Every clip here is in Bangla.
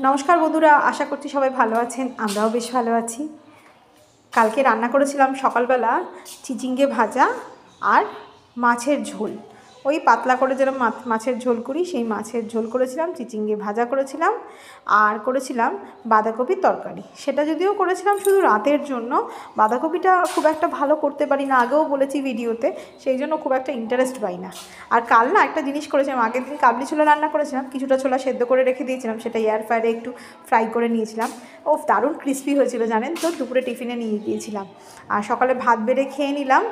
নমস্কার বন্ধুরা, আশা করছি সবাই ভালো আছেন। আমরাও বেশ ভালো আছি। কালকে রান্না করেছিলাম সকালবেলা চিচিঙ্গে ভাজা আর মাছের ঝোল। ওই পাতলা করে যেরকম মাছের ঝোল করি সেই মাছের ঝোল করেছিলাম, চিচিঙ্গে ভাজা করেছিলাম আর করেছিলাম বাঁধাকপির তরকারি। সেটা যদিও করেছিলাম শুধু রাতের জন্য, বাঁধাকপিটা খুব একটা ভালো করতে পারি না, আগেও বলেছি ভিডিওতে, সেই জন্য খুব একটা ইন্টারেস্ট পাই না। আর কাল না একটা জিনিস করেছিলাম, আগের দিন কাবলি ছোলা রান্না করেছিলাম, কিছুটা ছোলা সেদ্ধ করে রেখে দিয়েছিলাম, সেটা এয়ার ফ্রায়ারে একটু ফ্রাই করে নিয়েছিলাম। ও দারুণ ক্রিস্পি হয়েছিল জানেন তো, দুপুরে টিফিনে নিয়ে গিয়েছিলাম। আর সকালে ভাত বেড়ে খেয়ে নিলাম।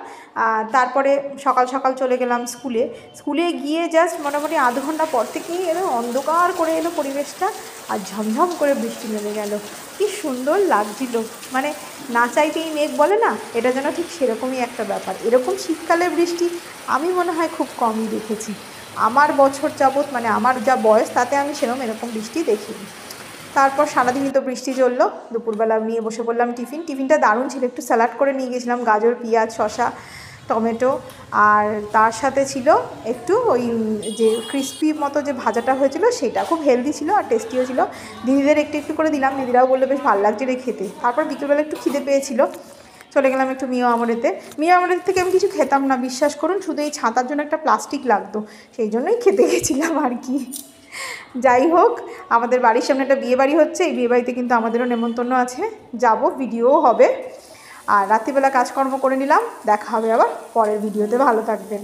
তারপরে সকাল সকাল চলে গেলাম স্কুলে গিয়ে জাস্ট মোটামুটি আধ ঘন্টা পর থেকেই এলো অন্ধকার করে এলো পরিবেশটা, আর ঝমঝম করে বৃষ্টি নেমে গেল। কি সুন্দর লাগছিল, মানে না চাইতেই মেঘ বলে না, এটা যেন ঠিক সেরকমই একটা ব্যাপার। এরকম শীতকালে বৃষ্টি আমি মনে হয় খুব কমই দেখেছি আমার বছর যাবৎ, মানে আমার যা বয়স তাতে আমি এরকম বৃষ্টি দেখিনি। তারপর সারাদিনই তো বৃষ্টি চললো। দুপুরবেলা নিয়ে বসে পড়লাম টিফিনটা দারুণ ছিল, একটু স্যালাড করে নিয়ে গেছিলাম, গাজর, পেঁয়াজ, শসা, টমেটো, আর তার সাথে ছিল একটু ওই যে ক্রিস্পি মতো যে ভাজাটা হয়েছিল সেটা খুব হেলদি ছিল আর টেস্টিও ছিল। দিদিদের একটু একটু করে দিলাম, দিদিরাও বললো বেশ ভালো লাগছে রে খেতে। তারপর বিকেলবেলা একটু খিদে পেয়েছিল, চলে গেলাম একটু মিয়া আমরের থেকে আমি কিছু খেতাম না, বিশ্বাস করুন, শুধু এই ছাতার জন্য একটা প্লাস্টিক লাগতো, সেই জন্যই খেতে গেছিলাম আর কি। যাই হোক, আমাদের বাড়ির সামনে একটা বিয়ে বাড়ি হচ্ছে, এই বিয়ে বাড়িতে কিন্তু আমাদেরও নেমন্তন্ন আছে, যাব, ভিডিওও হবে। আর রাত্রিবেলা কাজকর্ম করে নিলাম, দেখা হবে আবার পরের ভিডিওতে। ভালো থাকবেন।